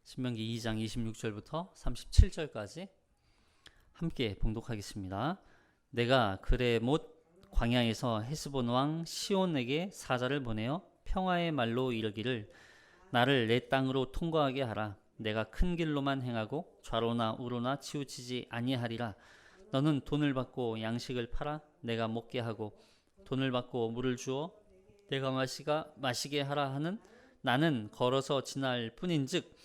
신명기 2장 26절부터 37절까지 함께 봉독하겠습니다. 내가 그레 못 광야에서 헤스본 왕 시온에게 사자를 보내어 평화의 말로 이르기를 나를 내 땅으로 통과하게 하라. 내가 큰 길로만 행하고 좌로나 우로나 치우치지 아니하리라. 너는 돈을 받고 양식을 팔아 내가 먹게 하고 돈을 받고 물을 주어 내가 마시게 하라 하는 나는 걸어서 지날 뿐인즉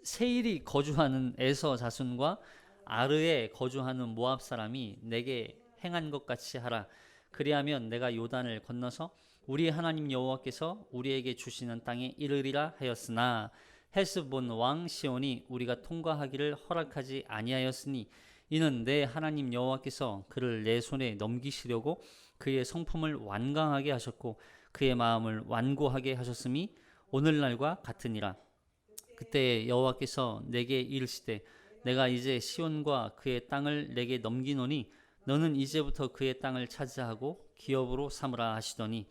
세일이 거주하는 에서 자손과 아르에 거주하는 모압 사람이 내게 행한 것 같이 하라. 그리하면 내가 요단을 건너서 우리 하나님 여호와께서 우리에게 주시는 땅에 이르리라 하였으나 헤스본 왕 시온이 우리가 통과하기를 허락하지 아니하였으니 이는 내 하나님 여호와께서 그를 내 손에 넘기시려고 그의 성품을 완강하게 하셨고 그의 마음을 완고하게 하셨음이 오늘날과 같으니라. 그때 여호와께서 내게 이르시되 내가 이제 시온과 그의 땅을 내게 넘기노니 너는 이제부터 그의 땅을 차지하고 기업으로 삼으라 하시더니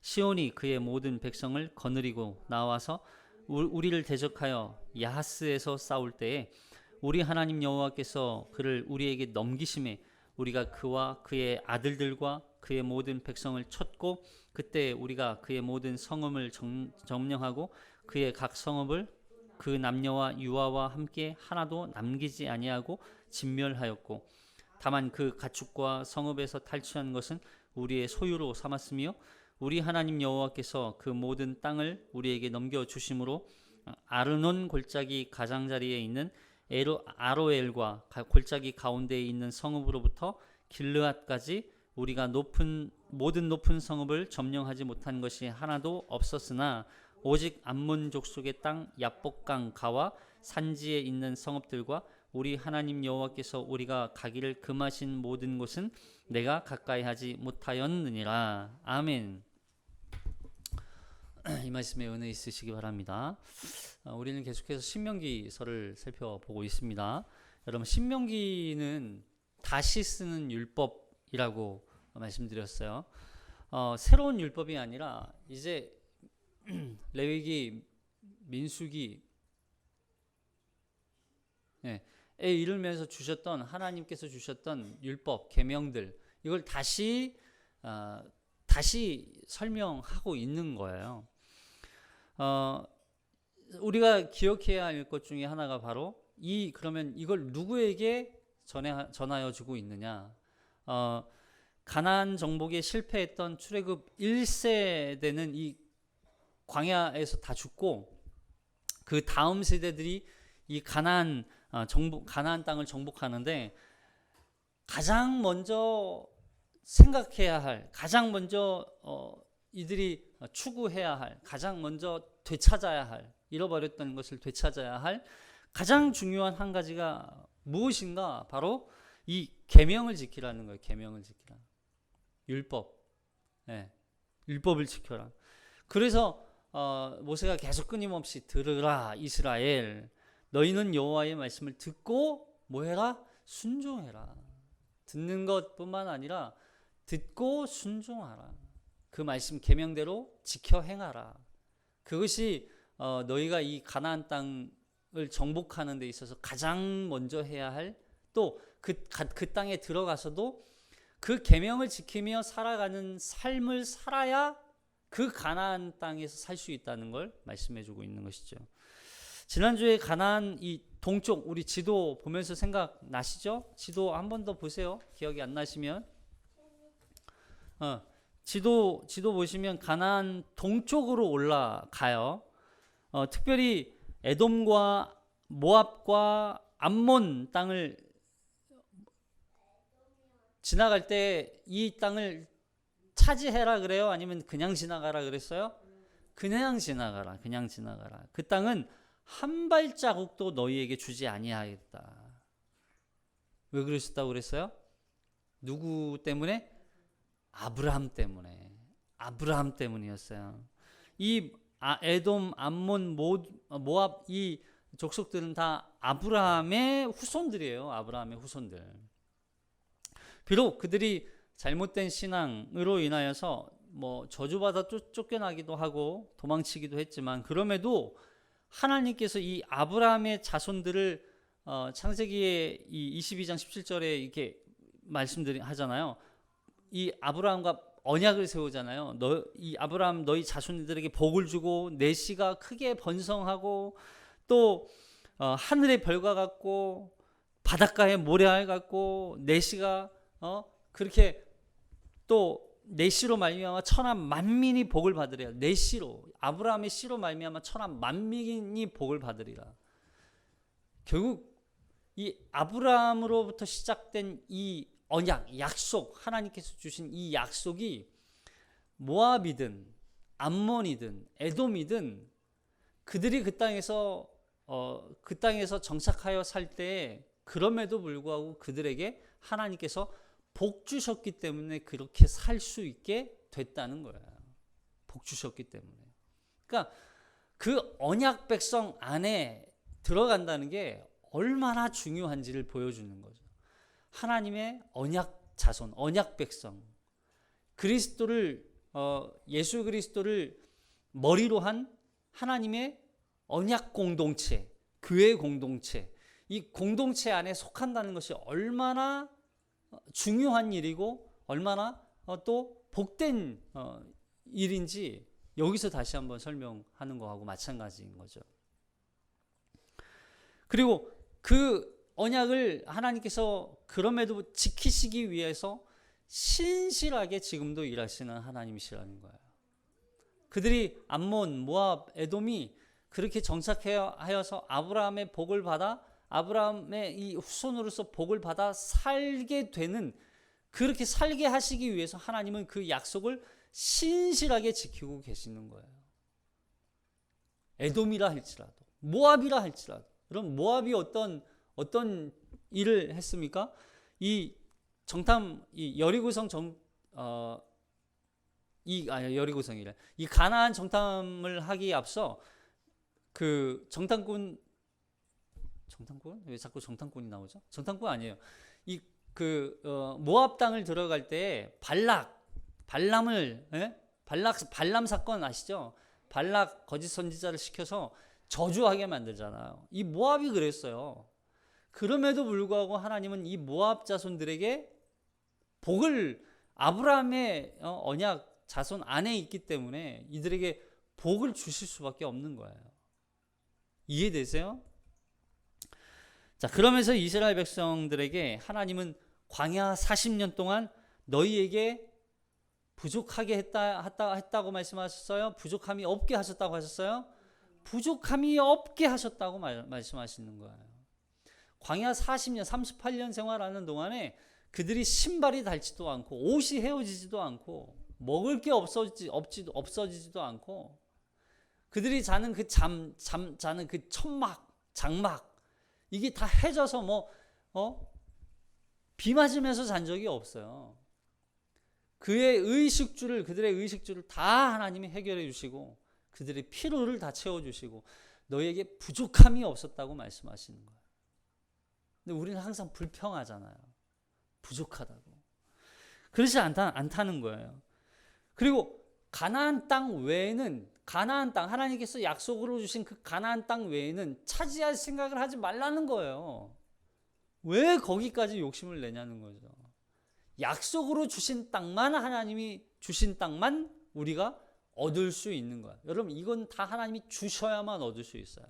시온이 그의 모든 백성을 거느리고 나와서 우리를 대적하여 야하스에서 싸울 때에 우리 하나님 여호와께서 그를 우리에게 넘기심에 우리가 그와 그의 아들들과 그의 모든 백성을 쳤고 그때 우리가 그의 모든 성읍을 점령하고 그의 각 성읍을 그 남녀와 유아와 함께 하나도 남기지 아니하고 진멸하였고 다만 그 가축과 성읍에서 탈취한 것은 우리의 소유로 삼았으며 우리 하나님 여호와께서 그 모든 땅을 우리에게 넘겨주심으로 아르논 골짜기 가장자리에 있는 아로엘과 골짜기 가운데에 있는 성읍으로부터 길르앗까지 우리가 모든 높은 성읍을 점령하지 못한 것이 하나도 없었으나 오직 암몬 족속의 땅 야복강 가와 산지에 있는 성읍들과 우리 하나님 여호와께서 우리가 가기를 금하신 모든 곳은 내가 가까이 하지 못하였느니라. 아멘. 이 말씀에 은혜 있으시기 바랍니다. 우리는 계속해서 신명기서를 살펴보고 있습니다. 여러분, 신명기는 다시 쓰는 율법이라고 말씀드렸어요. 새로운 율법이 아니라 이제 레위기, 민수기에 이르면서 주셨던 하나님께서 주셨던 율법, 계명들 이걸 다시 설명하고 있는 거예요. 우리가 기억해야 할 것 중에 하나가 바로 그러면 이걸 누구에게 전하여 주고 있느냐? 가나안 정복에 실패했던 출애굽 1세대는 이 광야에서 다 죽고 그 다음 세대들이 이 가나안 땅을 정복하는데 가장 먼저 생각해야 할, 가장 먼저 이들이 추구해야 할, 가장 먼저 되찾아야 할, 잃어버렸던 것을 되찾아야 할 가장 중요한 한 가지가 무엇인가? 바로 이 계명을 지키라는 거예요. 계명을 지키라. 율법. 율법을 지켜라. 그래서 모세가 계속 끊임없이 들으라 이스라엘 너희는 여호와의 말씀을 듣고 뭐해라? 순종해라. 듣는 것뿐만 아니라 듣고 순종하라. 그 말씀 계명대로 지켜 행하라. 그것이 너희가 이 가나안 땅을 정복하는 데 있어서 가장 먼저 해야 할 또 그 땅에 들어가서도 그 계명을 지키며 살아가는 삶을 살아야 그 가나안 땅에서 살 수 있다는 걸 말씀해주고 있는 것이죠. 지난주에 가나안 이 동쪽 우리 지도 보면서 생각나시죠? 지도 한 번 더 보세요. 기억이 안 나시면 지도 보시면 가나안 동쪽으로 올라가요. 특별히 에돔과 모압과 암몬 땅을 지나갈 때 이 땅을 차지해라 그래요? 아니면 그냥 지나가라 그랬어요? 그냥 지나가라. 그 땅은 한 발자국도 너희에게 주지 아니하겠다. 왜 그러셨다고 그랬어요? 누구 때문에? 아브라함 때문이었어요. 이 에돔, 암몬, 모압 이 족속들은 다 아브라함의 후손들이에요. 아브라함의 후손들. 비록 그들이 잘못된 신앙으로 인하여서 저주받아 쫓겨나기도 하고 도망치기도 했지만 그럼에도 하나님께서 이 아브라함의 자손들을 창세기의 이 22장 17절에 이렇게 하잖아요. 이 아브라함과 언약을 세우잖아요. 이 아브라함 너희 자손들에게 복을 주고 내 씨가 크게 번성하고 또 하늘의 별과 같고 바닷가의 모래알 같고 내 씨가 그렇게 또 내 씨로 말미암아 천하 만민이 복을 받으리라. 내 씨로, 아브라함의 씨로 말미암아 천하 만민이 복을 받으리라. 결국 이 아브라함으로부터 시작된 이 언약, 약속, 하나님께서 주신 이 약속이 모압이든 암몬이든 에돔이든 그들이 그 땅에서 정착하여 살 때 그럼에도 불구하고 그들에게 하나님께서 복 주셨기 때문에 그렇게 살 수 있게 됐다는 거예요. 복 주셨기 때문에. 그러니까 그 언약 백성 안에 들어간다는 게 얼마나 중요한지를 보여주는 거죠. 하나님의 언약 자손, 언약 백성, 그리스도를 예수 그리스도를 머리로 한 하나님의 언약 공동체, 교회 공동체, 이 공동체 안에 속한다는 것이 얼마나 중요한 일이고 얼마나 또 복된 일인지 여기서 다시 한번 설명하는 거하고 마찬가지인 거죠. 그리고 그 언약을 하나님께서 그럼에도 지키시기 위해서 신실하게 지금도 일하시는 하나님이시라는 거예요. 그들이 암몬, 모압, 에돔이 그렇게 정착하여서 아브라함의 복을 받아 아브라함의 이 후손으로서 복을 받아 살게 되는, 그렇게 살게 하시기 위해서 하나님은 그 약속을 신실하게 지키고 계시는 거예요. 에돔이라 할지라도 모압이라 할지라도. 그럼 모압이 어떤 일을 했습니까? 이 여리고성 여리고성이래. 이 가나안 정탐을 하기에 앞서 그 정탐꾼 왜 자꾸 정탐꾼이 나오죠? 정탐꾼 아니에요. 모압 땅을 들어갈 때 발람 사건 아시죠? 발락 거짓 선지자를 시켜서 저주하게 만들잖아요. 이 모압이 그랬어요. 그럼에도 불구하고 하나님은 이 모압 자손들에게 복을, 아브라함의 언약 자손 안에 있기 때문에 이들에게 복을 주실 수밖에 없는 거예요. 이해되세요? 자, 그러면서 이스라엘 백성들에게 하나님은 광야 40년 동안 너희에게 부족하게 했다고 말씀하셨어요? 부족함이 없게 하셨다고 하셨어요? 부족함이 없게 하셨다고 말씀하시는 거예요. 광야 40년, 38년 생활하는 동안에 그들이 신발이 닳지도 않고 옷이 헤어지지도 않고 먹을 게 없어지지도 않고 그들이 자는 자는 그 천막, 장막 이게 다 해져서 비 맞으면서 잔 적이 없어요. 그들의 의식주를 다 하나님이 해결해 주시고 그들의 필요를 다 채워주시고 너희에게 부족함이 없었다고 말씀하시는 거예요. 근데 우리는 항상 불평하잖아요. 부족하다고. 그렇지 않다는 거예요. 그리고 가나안 땅 외에는, 하나님께서 약속으로 주신 그 가나안 땅 외에는 차지할 생각을 하지 말라는 거예요. 왜 거기까지 욕심을 내냐는 거죠. 약속으로 주신 땅만, 하나님이 주신 땅만 우리가 얻을 수 있는 거야. 여러분, 이건 다 하나님이 주셔야만 얻을 수 있어요.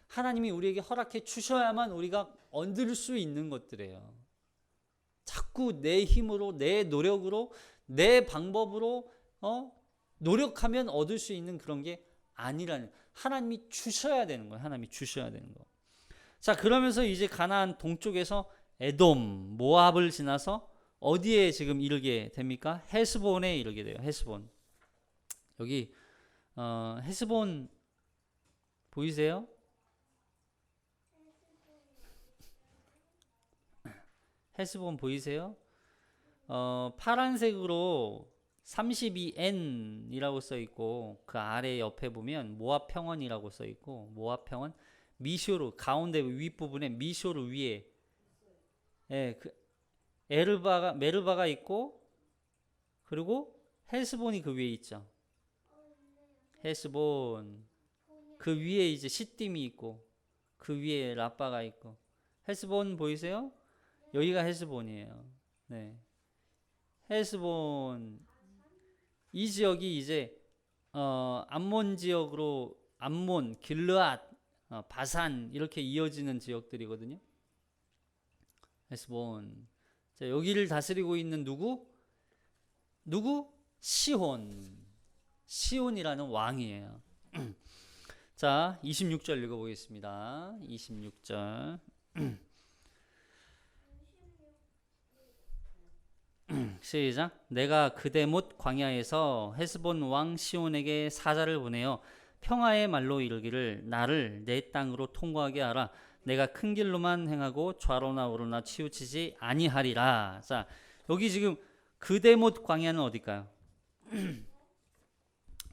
하나님이 우리에게 허락해 주셔야만 우리가 얻을 수 있는 것들이에요. 자꾸 내 힘으로, 내 노력으로, 내 방법으로 노력하면 얻을 수 있는 그런 게 아니라는, 하나님이 주셔야 되는 거예요. 하나님이 주셔야 되는 거. 자, 그러면서 이제 가나안 동쪽에서 에돔, 모압을 지나서 어디에 지금 이르게 됩니까? 헤스본에 이르게 돼요. 헤스본. 여기 헤스본 보이세요? 헤스본 보이세요? 파란색으로 32N이라고 써 있고 그 아래 옆에 보면 모압 평원이라고 써 있고, 모압 평원 미쇼르 가운데 윗부분에 미쇼르 위에 그 메르바가 있고, 그리고 헤스본이 그 위에 있죠. 헤스본. 그 위에 이제 시딤이 있고 그 위에 라빠가 있고. 헤스본 보이세요? 여기가 헤스본이에요. 네. 헤스본 이 지역이 이제 암몬 지역으로 암몬, 길르앗, 바산 이렇게 이어지는 지역들이거든요. 헤스본. 자, 여기를 다스리고 있는 누구? 시혼. 시혼이라는 왕이에요. 자, 26절 읽어보겠습니다. 26절. 시작. 내가 그대못 광야에서 헤스본 왕 시온에게 사자를 보내어 평화의 말로 이르기를 나를 내 땅으로 통과하게 하라. 내가 큰 길로만 행하고 좌로나 우로나 치우치지 아니하리라. 자, 여기 지금 그대못 광야는 어딜까요?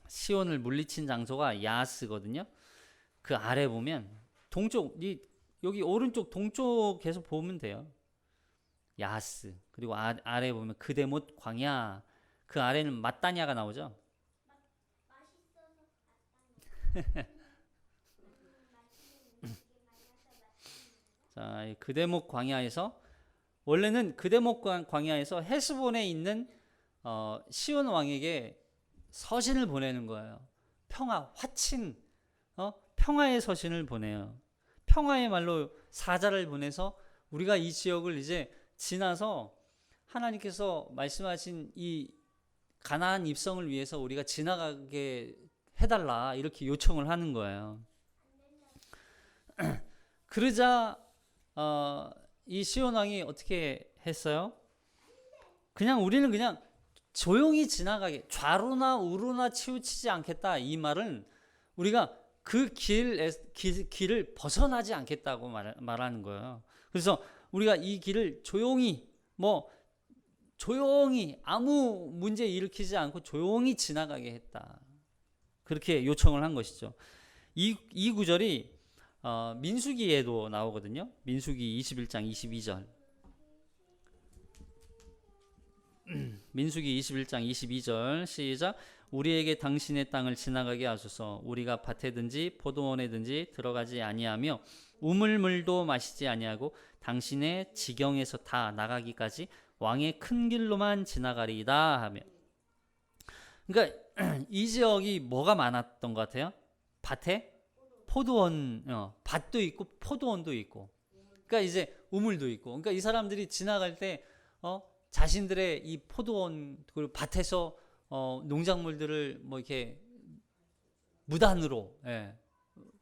시온을 물리친 장소가 야스거든요. 그 아래 보면 동쪽, 여기 오른쪽 동쪽에서 보면 돼요. 야스. 그리고 아래 보면 그대못 광야. 그 아래는 마따냐가 나오죠. 자, 그대못 광야에서 원래는 그대못 광야에서 헤스본에 있는 시온 왕에게 서신을 보내는 거예요. 평화, 화친, 평화의 서신을 보내요. 평화의 말로 사자를 보내서 우리가 이 지역을 이제 지나서 하나님께서 말씀하신 이 가나안 입성을 위해서 우리가 지나가게 해달라 이렇게 요청을 하는 거예요. 그러자 이 시온 왕이 어떻게 했어요? 우리는 그냥 조용히 지나가게, 좌로나 우로나 치우치지 않겠다. 이 말은 우리가 그 길을 벗어나지 않겠다고 말하는 거예요. 그래서 우리가 이 길을 조용히 아무 문제 일으키지 않고 조용히 지나가게 했다. 그렇게 요청을 한 것이죠. 이 구절이 민수기에도 나오거든요. 민수기 21장 22절. 민수기 21장 22절 시작. 우리에게 당신의 땅을 지나가게 하소서. 우리가 밭에든지 포도원에든지 들어가지 아니하며 우물물도 마시지 아니하고 당신의 지경에서 다 나가기까지 왕의 큰 길로만 지나가리이다 하며. 그러니까 이 지역이 뭐가 많았던 것 같아요? 밭에 포도원, 밭도 있고 포도원도 있고. 그러니까 이제 우물도 있고. 그러니까 이 사람들이 지나갈 때 자신들의 이 포도원 그리고 밭에서 농작물들을 이렇게 무단으로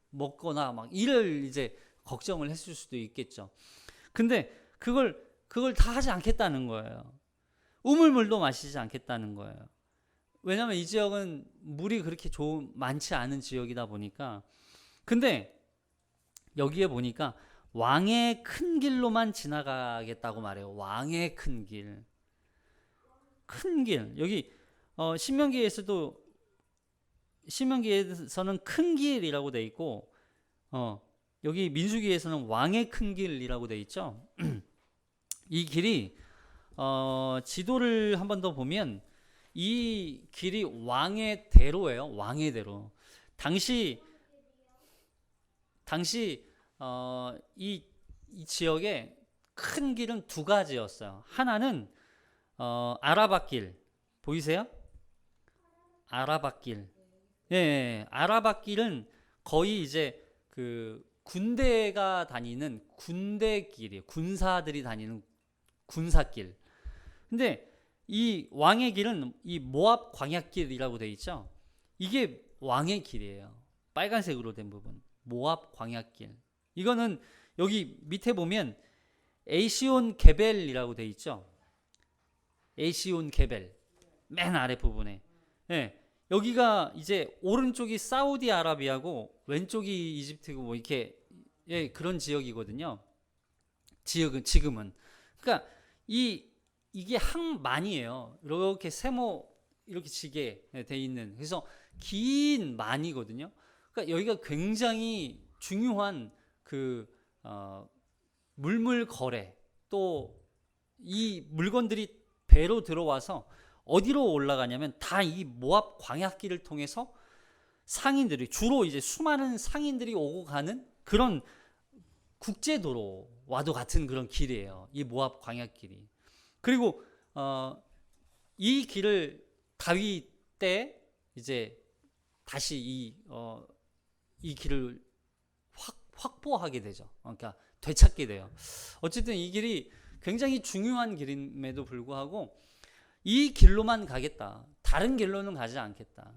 먹거나 막 이를 이제 걱정을 했을 수도 있겠죠. 근데 그걸 다 하지 않겠다는 거예요. 우물물도 마시지 않겠다는 거예요. 왜냐하면 이 지역은 물이 그렇게 많지 않은 지역이다 보니까. 근데 여기에 보니까 왕의 큰 길로만 지나가겠다고 말해요. 왕의 큰 길. 큰 길. 여기 신명기에서는 큰 길이라고 돼 있고 여기 민수기에서는 왕의 큰 길이라고 돼 있죠. 이 길이 지도를 한 번 더 보면 이 길이 왕의 대로예요. 왕의 대로. 당시 이 지역에 큰 길은 두 가지였어요. 하나는 아라밧길 보이세요? 아라밧길. 예, 아라밧길은 거의 이제 그 군대가 다니는 군대길이에요. 군사들이 다니는 군사길. 근데 이 왕의 길은 이 모압 광야길이라고 돼 있죠. 이게 왕의 길이에요. 빨간색으로 된 부분. 모압 광야길. 이거는 여기 밑에 보면 에이시온 게벨이라고 돼 있죠. 에이시온 게벨. 맨 아래 부분에. 예. 여기가 이제 오른쪽이 사우디아라비아고 왼쪽이 이집트고 이렇게 그런 지역이거든요. 지금은. 그러니까 이게 항만이에요. 이렇게 세모 이렇게 지게 돼 있는. 그래서 긴 만이거든요. 그러니까 여기가 굉장히 중요한 물물 거래 또 이 물건들이 배로 들어와서 어디로 올라가냐면 다 이 모압 광야길을 통해서 상인들이 주로 이제 수많은 상인들이 오고 가는 그런 국제도로와도 같은 그런 길이에요. 이 모압 광야길이. 그리고 이 길을 다윗 때 이제 다시 이 길을 확보하게 되죠. 그러니까 되찾게 돼요. 어쨌든 이 길이 굉장히 중요한 길임에도 불구하고 이 길로만 가겠다. 다른 길로는 가지 않겠다.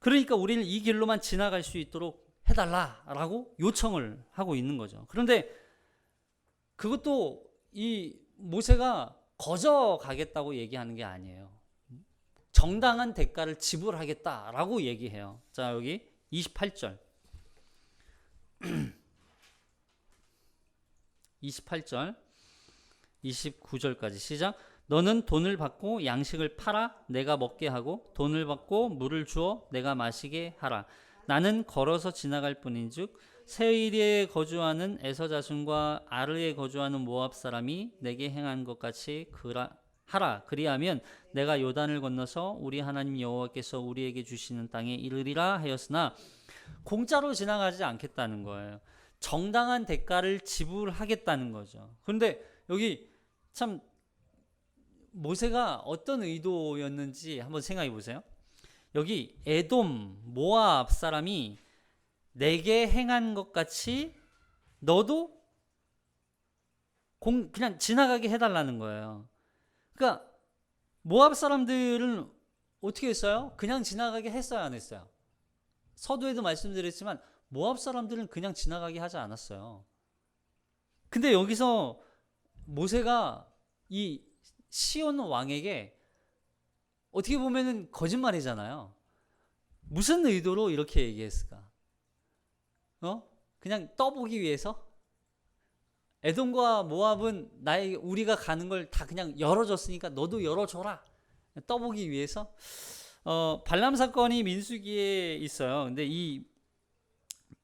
그러니까 우리는 이 길로만 지나갈 수 있도록 해달라라고 요청을 하고 있는 거죠. 그런데 그것도 이 모세가 거저 가겠다고 얘기하는 게 아니에요. 정당한 대가를 지불하겠다라고 얘기해요. 자, 여기 28절. 28절, 29절까지 시작. 너는 돈을 받고 양식을 팔아 내가 먹게 하고 돈을 받고 물을 주어 내가 마시게 하라. 나는 걸어서 지나갈 뿐인즉 세일에 거주하는 에서 자손과 아르에 거주하는 모압 사람이 내게 행한 것 같이 하라. 그리하면 내가 요단을 건너서 우리 하나님 여호와께서 우리에게 주시는 땅에 이르리라 하였으나 공짜로 지나가지 않겠다는 거예요. 정당한 대가를 지불하겠다는 거죠. 그런데 여기 참 모세가 어떤 의도였는지 한번 생각해 보세요. 여기 에돔, 모압 사람이 내게 행한 것 같이 너도 그냥 지나가게 해달라는 거예요. 그러니까 모압 사람들은 어떻게 했어요? 그냥 지나가게 했어요, 안 했어요? 서두에도 말씀드렸지만 모압 사람들은 그냥 지나가게 하지 않았어요. 근데 여기서 모세가 이 시온 왕에게 어떻게 보면은 거짓말이잖아요. 무슨 의도로 이렇게 얘기했을까? 그냥 떠보기 위해서? 에돔과 모압은 우리가 가는 걸 다 그냥 열어줬으니까 너도 열어줘라. 떠보기 위해서? 발람 사건이 민수기에 있어요. 근데 이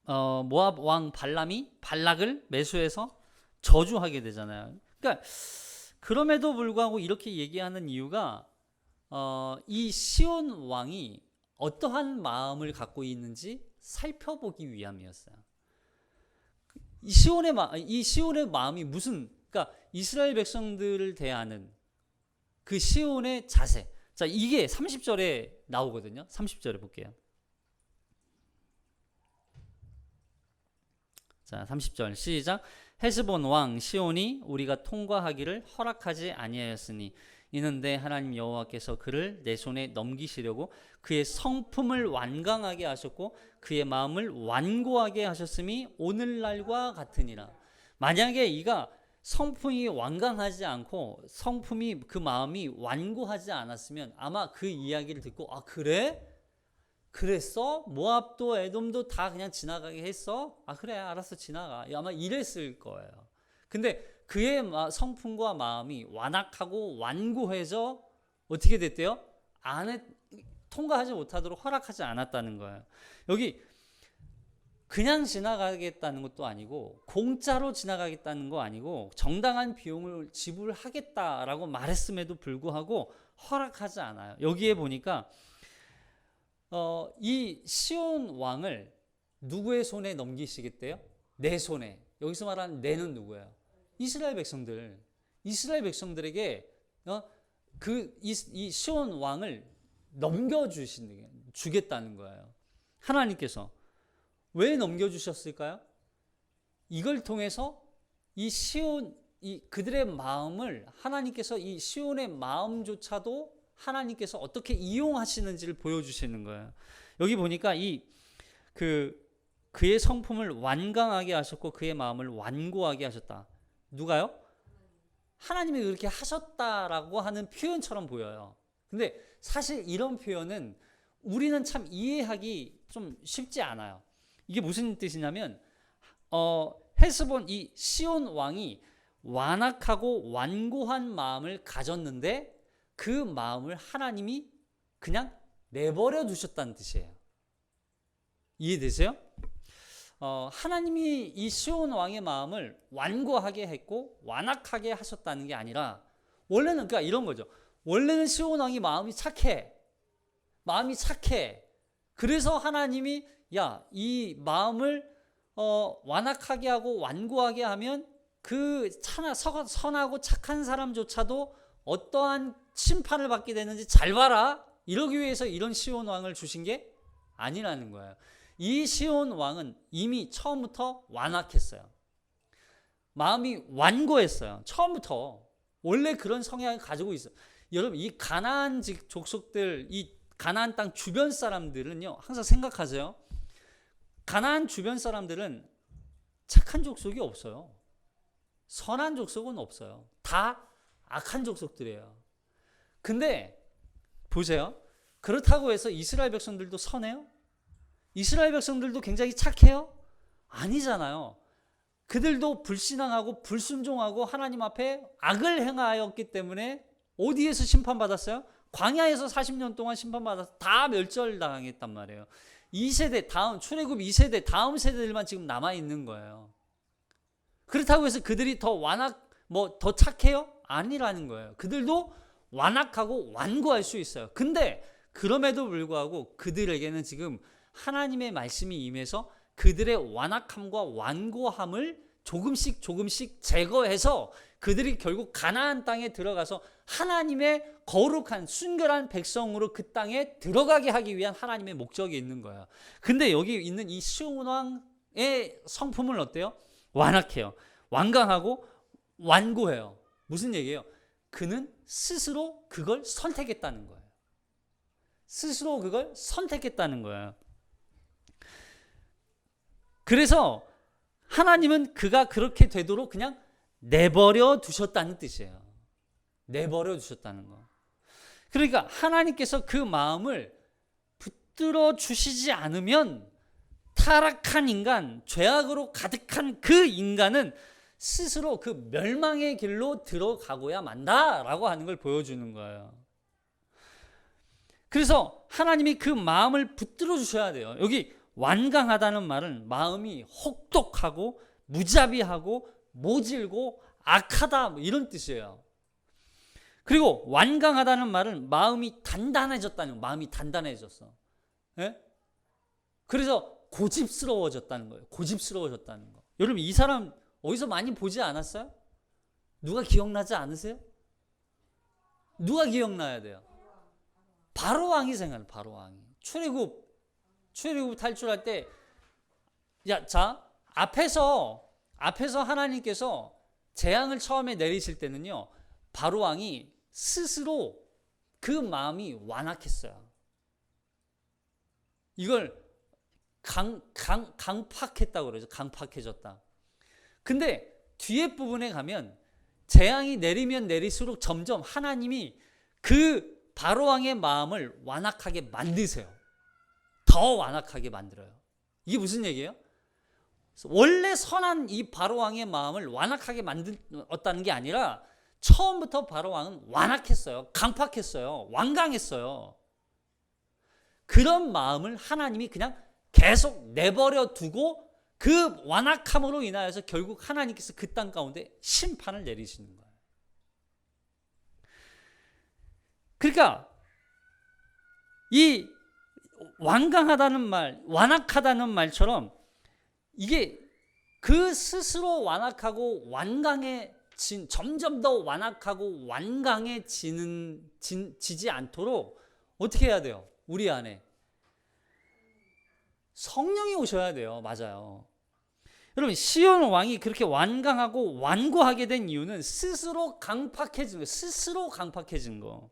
모압 왕 발람이 발락을 매수해서 저주하게 되잖아요. 그러니까 그럼에도 불구하고 이렇게 얘기하는 이유가 이 시온 왕이 어떠한 마음을 갖고 있는지 살펴보기 위함이었어요. 이 시온의 마음이 그러니까 이스라엘 백성들을 대하는 그 시온의 자세. 자, 이게 30절에 나오거든요. 30절에 볼게요. 자, 30절 시작. 헤스본 왕 시온이 우리가 통과하기를 허락하지 아니하였으니 이는 내 하나님 여호와께서 그를 내 손에 넘기시려고 그의 성품을 완강하게 하셨고 그의 마음을 완고하게 하셨음이 오늘날과 같으니라. 만약에 이가 성품이 완강하지 않고 그 마음이 완고하지 않았으면 아마 그 이야기를 듣고 그래? 그랬어? 모압도 에돔도 다 그냥 지나가게 했어? 그래, 알았어, 지나가. 아마 이랬을 거예요. 근데 그의 성품과 마음이 완악하고 완고해서 어떻게 됐대요? 통과하지 못하도록 허락하지 않았다는 거예요. 여기 그냥 지나가겠다는 것도 아니고 공짜로 지나가겠다는 거 아니고 정당한 비용을 지불하겠다라고 말했음에도 불구하고 허락하지 않아요. 여기에 보니까 이 시온 왕을 누구의 손에 넘기시겠대요? 내 손에. 여기서 말하는 내는 누구예요? 이스라엘 백성들에게 이 시온 왕을 주겠다는 거예요. 하나님께서 왜 넘겨주셨을까요? 이걸 통해서 그들의 마음을 하나님께서 이 시온의 마음조차도 하나님께서 어떻게 이용하시는지를 보여주시는 거예요. 여기 보니까 그의 성품을 완강하게 하셨고 그의 마음을 완고하게 하셨다. 누가요? 하나님이 그렇게 하셨다라고 하는 표현처럼 보여요. 근데 사실 이런 표현은 우리는 참 이해하기 좀 쉽지 않아요. 이게 무슨 뜻이냐면 헤스본 이 시온 왕이 완악하고 완고한 마음을 가졌는데 그 마음을 하나님이 그냥 내버려 두셨다는 뜻이에요. 이해되세요? 하나님이 이 시온 왕의 마음을 완고하게 했고 완악하게 하셨다는 게 아니라 원래는 그러니까 이런 거죠. 원래는 시온 왕이 마음이 착해. 그래서 하나님이 야, 이 마음을 완악하게 하고 완고하게 하면 그 선하고 착한 사람조차도 어떠한 심판을 받게 되는지 잘 봐라. 이러기 위해서 이런 시온 왕을 주신 게 아니라는 거예요. 이 시온 왕은 이미 처음부터 완악했어요. 마음이 완고했어요. 처음부터 원래 그런 성향을 가지고 있어요. 여러분, 이 가나안 족속들, 이 가나안 땅 주변 사람들은요, 항상 생각하세요. 가나안 주변 사람들은 착한 족속이 없어요. 선한 족속은 없어요. 다 악한 족속들이에요. 근데 보세요. 그렇다고 해서 이스라엘 백성들도 선해요? 이스라엘 백성들도 굉장히 착해요? 아니잖아요. 그들도 불신앙하고 불순종하고 하나님 앞에 악을 행하였기 때문에 어디에서 심판받았어요? 광야에서 40년 동안 심판받아서 다 멸절당했단 말이에요. 2세대 다음, 출애굽 2세대 다음 세대들만 지금 남아있는 거예요. 그렇다고 해서 그들이 더 더 착해요? 아니라는 거예요. 그들도 완악하고 완고할 수 있어요. 근데 그럼에도 불구하고 그들에게는 지금 하나님의 말씀이 임해서 그들의 완악함과 완고함을 조금씩 제거해서 그들이 결국 가나안 땅에 들어가서 하나님의 거룩한 순결한 백성으로 그 땅에 들어가게 하기 위한 하나님의 목적이 있는 거예요. 근데 여기 있는 이 시온 왕의 성품은 어때요? 완악해요. 완강하고 완고해요. 무슨 얘기예요? 그는 스스로 그걸 선택했다는 거예요. 스스로 그걸 선택했다는 거예요. 그래서 하나님은 그가 그렇게 되도록 그냥 내버려 두셨다는 뜻이에요. 내버려 두셨다는 거. 그러니까 하나님께서 그 마음을 붙들어 주시지 않으면 타락한 인간, 죄악으로 가득한 그 인간은 스스로 그 멸망의 길로 들어가고야 만다라고 하는 걸 보여주는 거예요. 그래서 하나님이 그 마음을 붙들어 주셔야 돼요. 여기 완강하다는 말은 마음이 혹독하고 무자비하고 모질고 악하다 이런 뜻이에요. 그리고 완강하다는 말은 마음이 단단해졌다는 거예요. 마음이 단단해졌어. 예? 그래서 고집스러워졌다는 거예요. 고집스러워졌다는 거. 여러분 이 사람 어디서 많이 보지 않았어요? 누가 기억나지 않으세요? 누가 기억나야 돼요? 바로 왕이 생각나요. 바로 왕이. 출애굽 탈출할 때 앞에서 하나님께서 재앙을 처음에 내리실 때는요. 바로 왕이 스스로 그 마음이 완악했어요. 이걸 강팍했다고 그러죠. 강팍해졌다. 근데 뒤에 부분에 가면 재앙이 내리면 내릴수록 점점 하나님이 그 바로 왕의 마음을 완악하게 만드세요. 더 완악하게 만들어요. 이게 무슨 얘기예요? 원래 선한 이 바로 왕의 마음을 완악하게 만들었다는 게 아니라 처음부터 바로 왕은 완악했어요. 강팍했어요. 완강했어요. 그런 마음을 하나님이 그냥 계속 내버려 두고 그 완악함으로 인하여서 결국 하나님께서 그 땅 가운데 심판을 내리시는 거예요. 그러니까 이 완강하다는 말, 완악하다는 말처럼 이게 그 스스로 완악하고 완강해진, 점점 더 완악하고 완강해지지 않도록 어떻게 해야 돼요? 우리 안에 성령이 오셔야 돼요. 맞아요. 여러분 시온 왕이 그렇게 완강하고 완고하게 된 이유는 스스로 강팍해진 거, 스스로 강팍해진 거.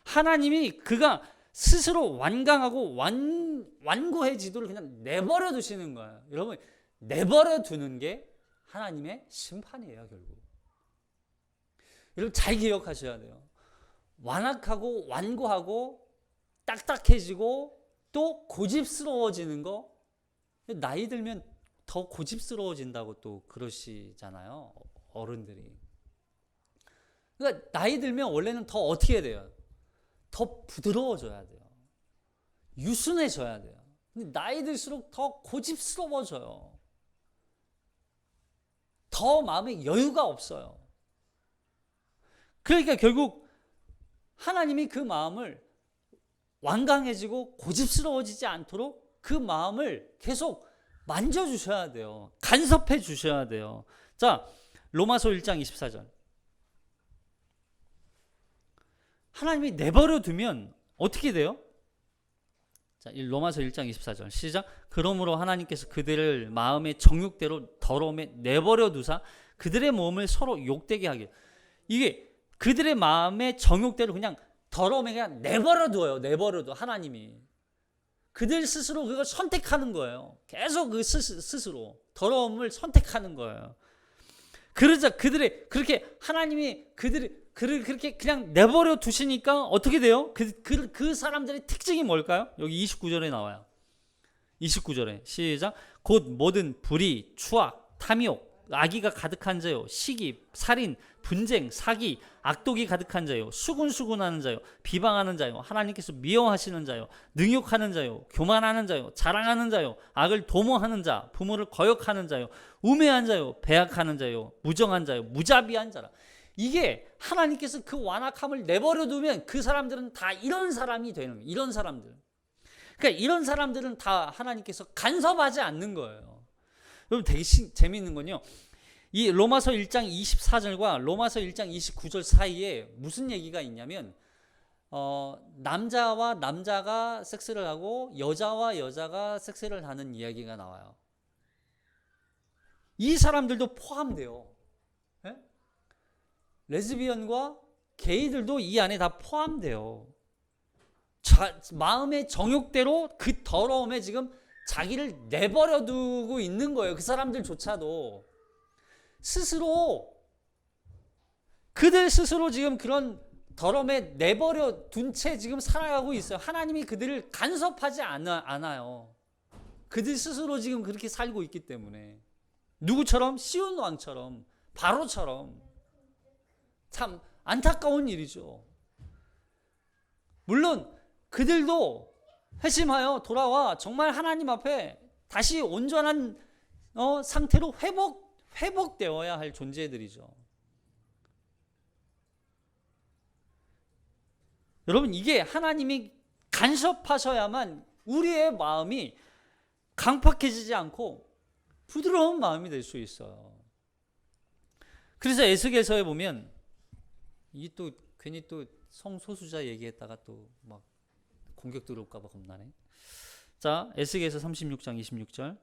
하나님이 그가 스스로 완강하고 완고해지도록 그냥 내버려 두시는 거예요. 여러분 내버려 두는 게 하나님의 심판이에요. 결국. 여러분 잘 기억하셔야 돼요. 완악하고 완고하고 딱딱해지고 또 고집스러워지는 거, 나이 들면 더 고집스러워진다고 또 그러시잖아요. 어른들이. 그러니까 나이 들면 원래는 더 어떻게 해야 돼요? 더 부드러워져야 돼요. 유순해져야 돼요. 근데 나이 들수록 더 고집스러워져요. 더 마음에 여유가 없어요. 그러니까 결국 하나님이 그 마음을 완강해지고 고집스러워지지 않도록 그 마음을 계속 만져주셔야 돼요. 간섭해 주셔야 돼요. 자, 로마서 1장 24절. 하나님이 내버려 두면 어떻게 돼요? 자, 로마서 1장 24절 시작. 그러므로 하나님께서 그들을 마음의 정욕대로 더러움에 내버려 두사 그들의 몸을 서로 욕되게 하게. 이게 그들의 마음의 정욕대로 그냥 더러움에 그냥 내버려 둬요. 내버려 둬. 하나님이 그들 스스로 그걸 선택하는 거예요. 계속 그 스스로 더러움을 선택하는 거예요. 그러자 그들의 그렇게 하나님이 그들을 그렇게 그냥 내버려 두시니까 어떻게 돼요? 그 사람들의 특징이 뭘까요? 여기 29절에 나와요. 29절에 시작. 곧 모든 불의, 추악, 탐욕, 악의가 가득한 자요, 시기, 살인, 분쟁, 사기, 악독이 가득한 자요, 수군수군하는 자요, 비방하는 자요, 하나님께서 미워하시는 자요, 능욕하는 자요, 교만하는 자요, 자랑하는 자요, 악을 도모하는 자, 부모를 거역하는 자요, 우매한 자요, 배약하는 자요, 무정한 자요, 무자비한 자라. 이게 하나님께서 그 완악함을 내버려 두면 그 사람들은 다 이런 사람이 되는 거예요. 이런 사람들. 그러니까 이런 사람들은 다 하나님께서 간섭하지 않는 거예요. 여러분 되게 재미있는 건요. 이 로마서 1장 24절과 로마서 1장 29절 사이에 무슨 얘기가 있냐면 남자와 남자가 섹스를 하고 여자와 여자가 섹스를 하는 이야기가 나와요. 이 사람들도 포함돼요. 네? 레즈비언과 게이들도 이 안에 다 포함돼요. 마음의 정욕대로 그 더러움에 지금 자기를 내버려 두고 있는 거예요. 그 사람들조차도 그들 스스로 지금 그런 더러움에 내버려 둔 채 지금 살아가고 있어요. 하나님이 그들을 간섭하지 않아요. 그들 스스로 지금 그렇게 살고 있기 때문에. 누구처럼? 시온 왕처럼, 바로처럼. 참 안타까운 일이죠. 물론 그들도 회심하여 돌아와 정말 하나님 앞에 다시 온전한 상태로 회복되어야 할 존재들이죠. 여러분 이게 하나님이 간섭하셔야만 우리의 마음이 강팍해지지 않고 부드러운 마음이 될 수 있어요. 그래서 에스겔서에 보면 이게 또 괜히 또 성소수자 얘기했다가 또 막 공격 들어올까 봐 겁나네. 자, 에스겔서 36장 26절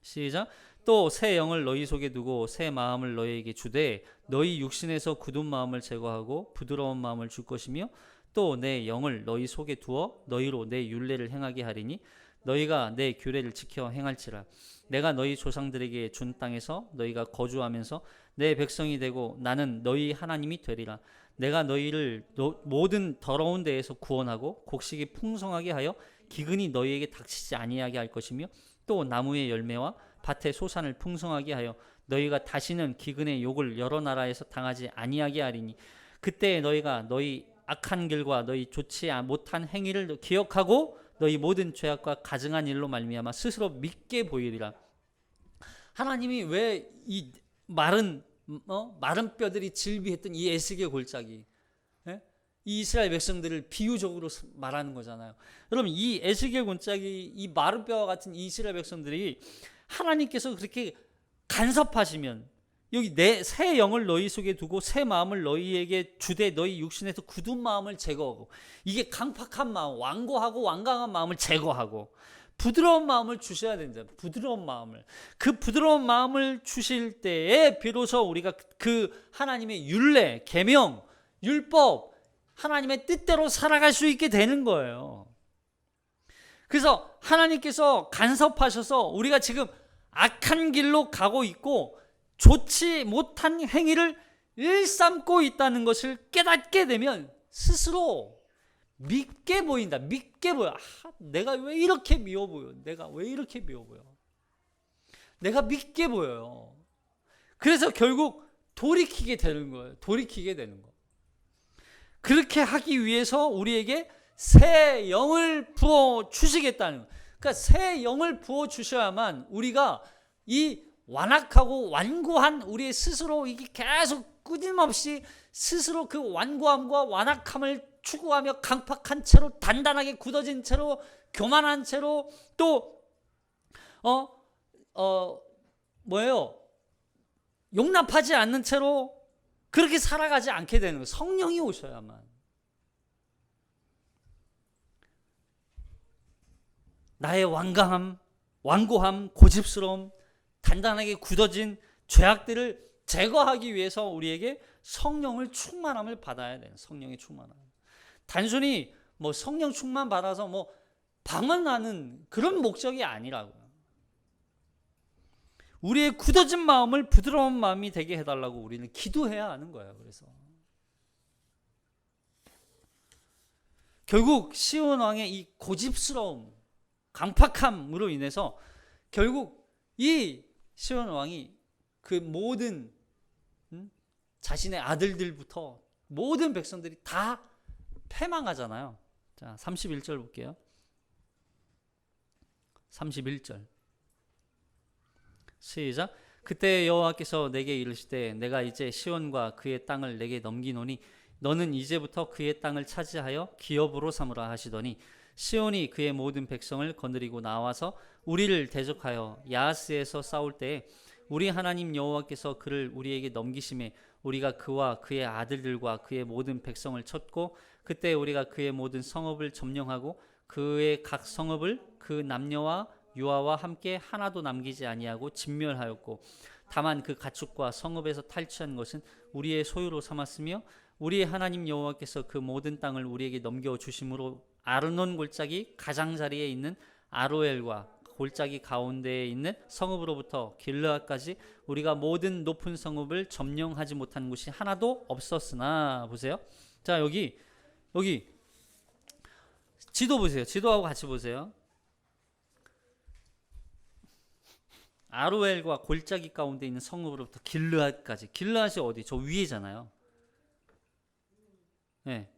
시작. 또 새 영을 너희 속에 두고 새 마음을 너희에게 주되 너희 육신에서 굳은 마음을 제거하고 부드러운 마음을 줄 것이며 또 내 영을 너희 속에 두어 너희로 내 율례를 행하게 하리니 너희가 내 규례를 지켜 행할지라. 내가 너희 조상들에게 준 땅에서 너희가 거주하면서 내 백성이 되고 나는 너희 하나님이 되리라. 내가 너희를 모든 더러운 데에서 구원하고 곡식이 풍성하게 하여 기근이 너희에게 닥치지 아니하게 할 것이며 또 나무의 열매와 밭의 소산을 풍성하게 하여 너희가 다시는 기근의 욕을 여러 나라에서 당하지 아니하게 하리니 그때 너희가 너희 악한 길과 너희 좋지 못한 행위를 기억하고 너희 모든 죄악과 가증한 일로 말미암아 스스로 믿게 보이리라. 하나님이 왜 이 마른 뼈들이 질비했던 이 에스겔 골짜기, 이 이스라엘 백성들을 비유적으로 말하는 거잖아요. 여러분 이 에스겔 골짜기, 이 마른 뼈와 같은 이 이스라엘 백성들이 하나님께서 그렇게 간섭하시면 여기 내 새 영을 너희 속에 두고 새 마음을 너희에게 주되 너희 육신에서 굳은 마음을 제거하고, 이게 강팍한 마음, 완고하고 완강한 마음을 제거하고 부드러운 마음을 주셔야 된다. 부드러운 마음을. 그 부드러운 마음을 주실 때에 비로소 우리가 그 하나님의 율례, 계명, 율법, 하나님의 뜻대로 살아갈 수 있게 되는 거예요. 그래서 하나님께서 간섭하셔서 우리가 지금 악한 길로 가고 있고 좋지 못한 행위를 일삼고 있다는 것을 깨닫게 되면 스스로 믿게 보인다. 믿게 보여. 내가 왜 이렇게 미워 보여? 내가 왜 이렇게 미워 보여? 내가 믿게 보여요. 그래서 결국 돌이키게 되는 거예요. 돌이키게 되는 거. 그렇게 하기 위해서 우리에게 새 영을 부어 주시겠다는 거예요. 그러니까 새 영을 부어 주셔야만 우리가 이 완악하고 완고한 우리의 스스로 이게 계속 끊임없이 스스로 그 완고함과 완악함을 추구하며 강팍한 채로 단단하게 굳어진 채로 교만한 채로 또 뭐예요? 용납하지 않는 채로 그렇게 살아가지 않게 되는 거예요. 성령이 오셔야만. 나의 완고함, 고집스러움, 단단하게 굳어진 죄악들을 제거하기 위해서 우리에게 성령을 충만함을 받아야 돼요. 성령의 충만함. 단순히 뭐 성령 충만 받아서 뭐 방언하는 그런 목적이 아니라고요. 우리의 굳어진 마음을 부드러운 마음이 되게 해달라고 우리는 기도해야 하는 거예요. 그래서 결국 시온 왕의 이 고집스러움, 강팍함으로 인해서 결국 이 시온 왕이 그 모든 자신의 아들들부터 모든 백성들이 다 패망하잖아요. 자, 31절 볼게요. 31절 시작. 그때 여호와께서 내게 이르시되 내가 이제 시온과 그의 땅을 내게 넘기노니 너는 이제부터 그의 땅을 차지하여 기업으로 삼으라 하시더니 시온이 그의 모든 백성을 거느리고 나와서 우리를 대적하여 야하스에서 싸울 때에 우리 하나님 여호와께서 그를 우리에게 넘기심에 우리가 그와 그의 아들들과 그의 모든 백성을 쳤고 그때 우리가 그의 모든 성읍을 점령하고 그의 각 성읍을 그 남녀와 유아와 함께 하나도 남기지 아니하고 진멸하였고 다만 그 가축과 성읍에서 탈취한 것은 우리의 소유로 삼았으며 우리의 하나님 여호와께서 그 모든 땅을 우리에게 넘겨주심으로 아르논 골짜기 가장자리에 있는 아로엘과 골짜기 가운데에 있는 성읍으로부터 길르앗까지 우리가 모든 높은 성읍을 점령하지 못한 곳이 하나도 없었으나 보세요. 자, 여기 지도 보세요. 지도하고 같이 보세요. 아로엘과 골짜기 가운데 있는 성읍으로부터 길르앗까지. 길르앗이 어디? 저 위에잖아요. 네.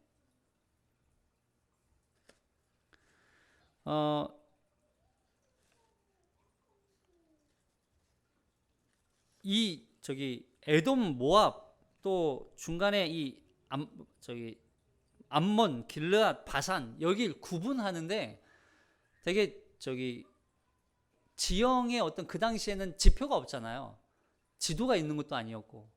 이 에돔, 모압 또 중간에 이 암몬, 길르앗, 바산 여기를 구분하는데 되게 지형의 어떤 그 당시에는 지표가 없잖아요. 지도가 있는 것도 아니었고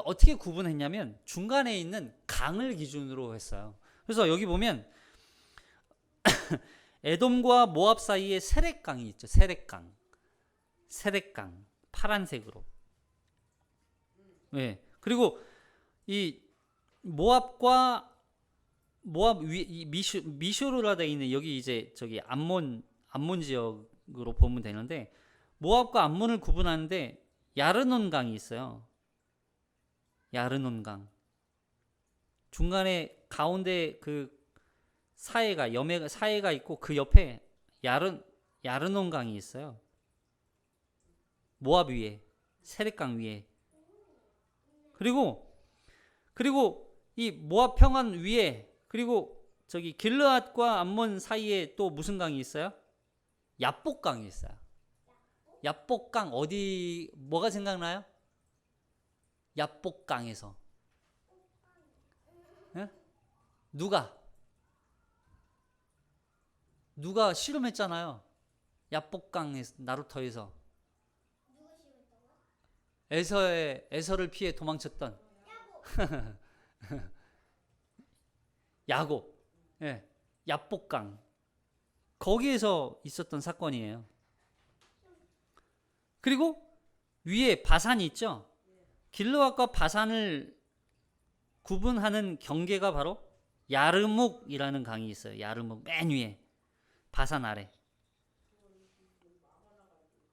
어떻게 구분했냐면 중간에 있는 강을 기준으로 했어요. 그래서 여기 보면 에돔과 모압 사이에 세렛강이 있죠. 세렛강 파란색으로. 네. 그리고 이 모압 위 미쇼르라 되어 있는 여기 이제 암몬 지역으로 보면 되는데 모압과 암몬을 구분하는데 야르논 강이 있어요. 야르논강. 중간에 가운데 그 사해가 있고 그 옆에 야르논 강이 있어요. 모압 위에, 세렛강 위에. 그리고 이 모압 평원 위에 그리고 길르앗과 암몬 사이에 또 무슨 강이 있어요? 야복강이 있어요. 야복강 어디 뭐가 생각나요? 야복강에서 네? 누가 실험했잖아요. 야복강에서 나루토에서 에서를 피해 도망쳤던 야곱, 예, 야복강 거기에서 있었던 사건이에요. 그리고 위에 바산이 있죠. 길르앗과 바산을 구분하는 경계가 바로 야르묵이라는 강이 있어요. 야르묵 맨 위에 바산 아래.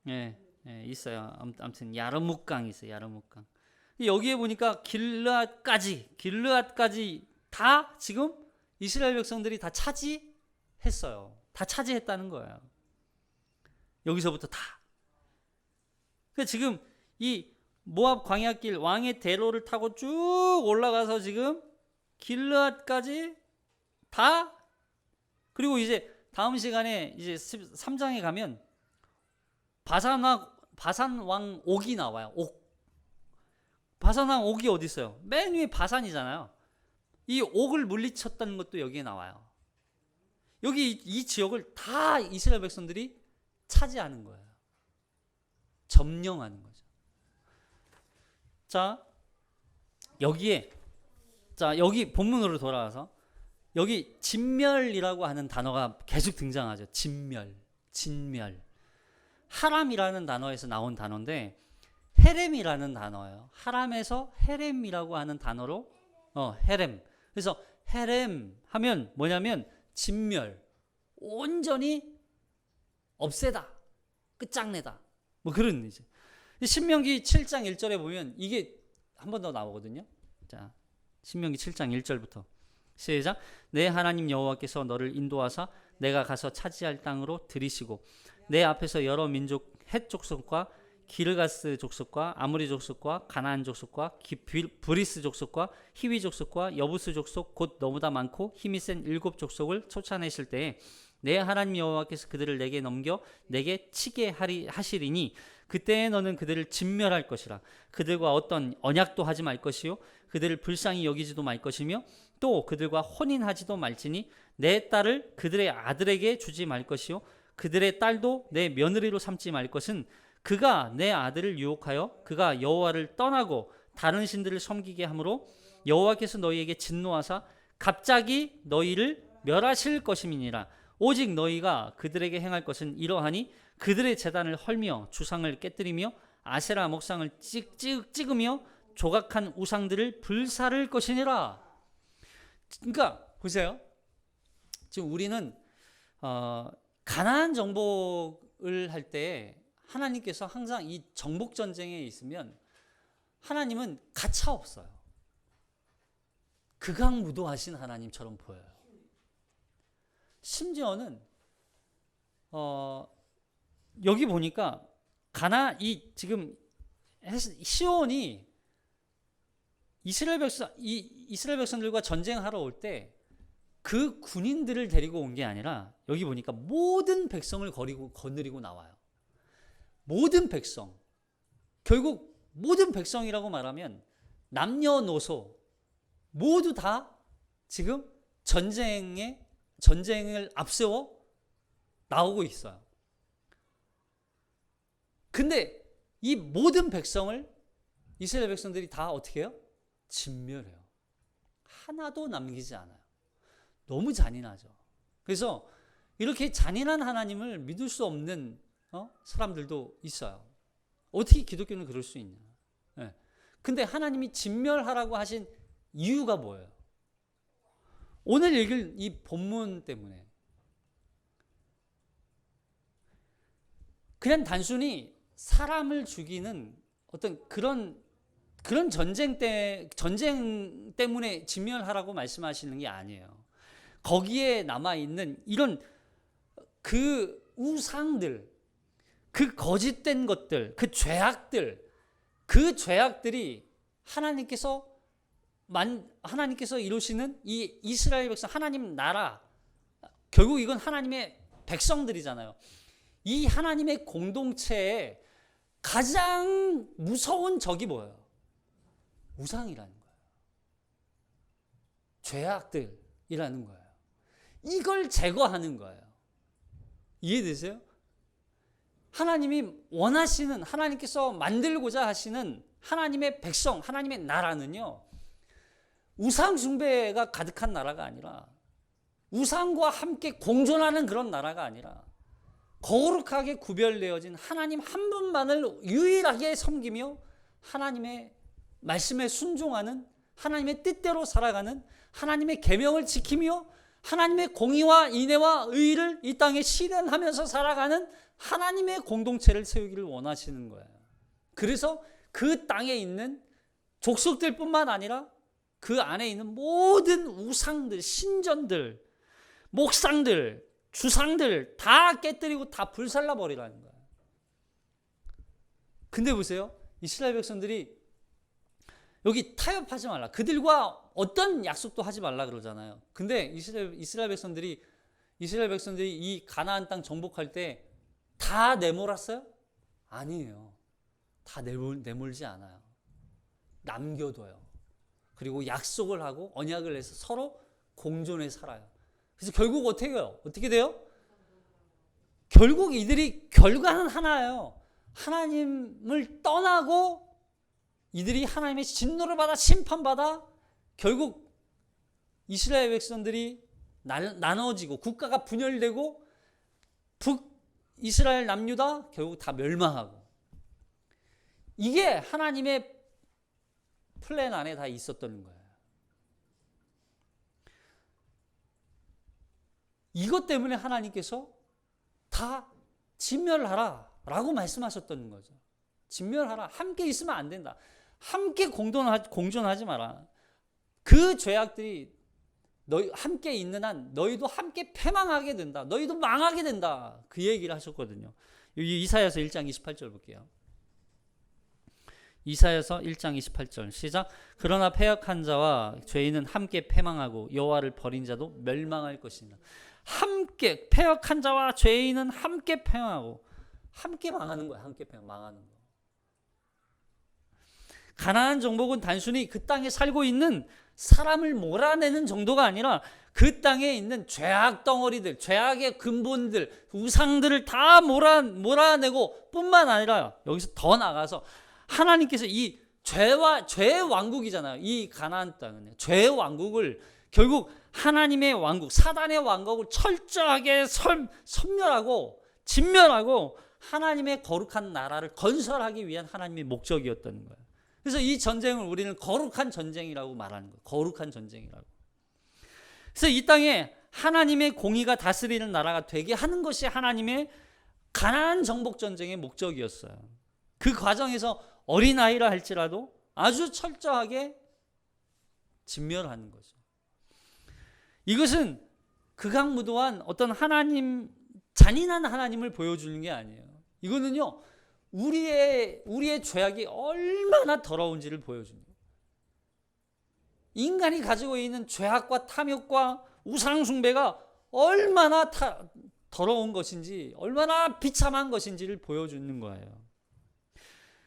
예, 있어요. 아무튼 야르묵강이 있어요. 야르묵강. 여기에 보니까 길르앗까지 다 지금 이스라엘 백성들이 다 차지했어요. 다 차지했다는 거예요. 여기서부터 다. 그러니까 지금 이 모압 광야길 왕의 대로를 타고 쭉 올라가서 지금 길르앗까지 다. 그리고 이제 다음 시간에 이제 3장에 가면 바산 왕 옥이 나와요. 옥. 바산 왕 옥이 어디 있어요? 맨 위에 바산이잖아요. 이 옥을 물리쳤다는 것도 여기에 나와요. 여기 이 지역을 다 이스라엘 백성들이 차지하는 거예요. 점령하는 거죠. 자, 여기 본문으로 돌아와서 여기 진멸이라고 하는 단어가 계속 등장하죠. 진멸. 하람이라는 단어에서 나온 단어인데 헤렘이라는 단어예요. 하람에서 헤렘이라고 하는 단어로 헤렘. 그래서 헤렘 하면 뭐냐면 진멸, 온전히 없애다, 끝장내다, 뭐 그런 의미죠. 신명기 7장 1절에 보면 이게 한 번 더 나오거든요. 자, 신명기 7장 1절부터 시작. 내 하나님 여호와께서 너를 인도하사 내가 가서 차지할 땅으로 들이시고 내 앞에서 여러 민족 헷 족속과 기르가스 족속과 아무리 족속과 가나안 족속과 브리스 족속과 히위 족속과 여부스 족속 곧 너보다 많고 힘이 센 7 족속을 쫓아내실 때에 내 하나님 여호와께서 그들을 내게 넘겨 내게 치게 하시리니 그때에 너는 그들을 진멸할 것이라. 그들과 어떤 언약도 하지 말 것이요 그들을 불쌍히 여기지도 말 것이며 또 그들과 혼인하지도 말지니 내 딸을 그들의 아들에게 주지 말 것이요 그들의 딸도 내 며느리로 삼지 말 것은 그가 내 아들을 유혹하여 그가 여호와를 떠나고 다른 신들을 섬기게 하므로 여호와께서 너희에게 진노하사 갑자기 너희를 멸하실 것임이니라. 오직 너희가 그들에게 행할 것은 이러하니 그들의 제단을 헐며 주상을 깨뜨리며 아세라 목상을 찍으며 조각한 우상들을 불사를 것이니라. 그러니까 보세요. 지금 우리는 가나안 정복을 할 때 하나님께서 항상 이 정복 전쟁에 있으면 하나님은 가차 없어요. 극악무도하신 하나님처럼 보여요. 심지어는 여기 보니까 지금 시온이 이스라엘 백성들과 전쟁하러 올 때 그 군인들을 데리고 온 게 아니라 여기 보니까 모든 백성을 거느리고 나와요. 모든 백성. 결국 모든 백성이라고 말하면 남녀노소 모두 다 지금 전쟁을 앞세워 나오고 있어요. 근데 이 모든 백성을 이스라엘 백성들이 다 어떻게 해요? 진멸해요. 하나도 남기지 않아요. 너무 잔인하죠. 그래서 이렇게 잔인한 하나님을 믿을 수 없는 사람들도 있어요. 어떻게 기독교는 그럴 수 있냐? 네. 근데 하나님이 진멸하라고 하신 이유가 뭐예요? 오늘 읽을 이 본문 때문에. 그냥 단순히 사람을 죽이는 어떤 그런 전쟁 때문에 진멸하라고 말씀하시는 게 아니에요. 거기에 남아있는 이런 그 우상들, 그 거짓된 것들, 그 죄악들이 하나님께서 이루시는 이 이스라엘 백성, 하나님 나라, 결국 이건 하나님의 백성들이잖아요. 이 하나님의 공동체에 가장 무서운 적이 뭐예요? 우상이라는 거예요. 죄악들이라는 거예요. 이걸 제거하는 거예요. 이해되세요? 하나님이 원하시는, 하나님께서 만들고자 하시는 하나님의 백성, 하나님의 나라는요, 우상 숭배가 가득한 나라가 아니라, 우상과 함께 공존하는 그런 나라가 아니라, 거룩하게 구별되어진 하나님 한 분만을 유일하게 섬기며 하나님의 말씀에 순종하는, 하나님의 뜻대로 살아가는, 하나님의 계명을 지키며 하나님의 공의와 인애와 의를 이 땅에 실현하면서 살아가는 하나님의 공동체를 세우기를 원하시는 거예요. 그래서 그 땅에 있는 족속들뿐만 아니라 그 안에 있는 모든 우상들, 신전들, 목상들, 주상들 다 깨뜨리고 다 불살라 버리라는 거예요. 근데 보세요. 이스라엘 백성들이 여기 타협하지 말라. 그들과 어떤 약속도 하지 말라 그러잖아요. 근데 이스라엘 백성들이 이 가나안 땅 정복할 때 다 내몰았어요? 아니에요. 다 내몰지 않아요. 남겨둬요. 그리고 약속을 하고 언약을 해서 서로 공존해 살아요. 그래서 결국 어떻게 해요? 어떻게 돼요? 결국 이들이 결과는 하나예요. 하나님을 떠나고 이들이 하나님의 진노를 받아 심판받아 결국 이스라엘 백성들이 나눠지고 국가가 분열되고 북이스라엘 남유다 결국 다 멸망하고, 이게 하나님의 플랜 안에 다 있었던 거예요. 이것 때문에 하나님께서 다 진멸하라 라고 말씀하셨던 거죠. 진멸하라. 함께 있으면 안 된다. 함께 공존하지 마라. 그 죄악들이 너희 함께 있는 한 너희도 함께 패망하게 된다. 너희도 망하게 된다. 그 얘기를 하셨거든요. 여기 이사야서 1장 28절 볼게요. 이사야서 1장 28절 시작. 그러나 패역한 자와 죄인은 함께 패망하고 여호와를 버린 자도 멸망할 것이다. 함께 패역한 자와 죄인은 함께 패망하고, 함께 망하는 거야. 함께 망하는 거. 가나안 정복은 단순히 그 땅에 살고 있는 사람을 몰아내는 정도가 아니라 그 땅에 있는 죄악 덩어리들, 죄악의 근본들, 우상들을 다 몰아내고 뿐만 아니라 여기서 더 나가서 하나님께서 이 죄의 왕국이잖아요. 이 가나안 땅은 죄의 왕국을 결국 하나님의 왕국, 사단의 왕국을 철저하게 섬멸하고 진멸하고 하나님의 거룩한 나라를 건설하기 위한 하나님의 목적이었던 거예요. 그래서 이 전쟁을 우리는 거룩한 전쟁이라고 말하는 거예요. 거룩한 전쟁이라고. 그래서 이 땅에 하나님의 공의가 다스리는 나라가 되게 하는 것이 하나님의 가나안 정복 전쟁의 목적이었어요. 그 과정에서 어린아이라 할지라도 아주 철저하게 진멸하는 거죠. 이것은 극악무도한 어떤 하나님, 잔인한 하나님을 보여주는 게 아니에요. 이거는요, 우리의 죄악이 얼마나 더러운지를 보여줍니다. 인간이 가지고 있는 죄악과 탐욕과 우상숭배가 얼마나 더러운 것인지, 얼마나 비참한 것인지를 보여주는 거예요.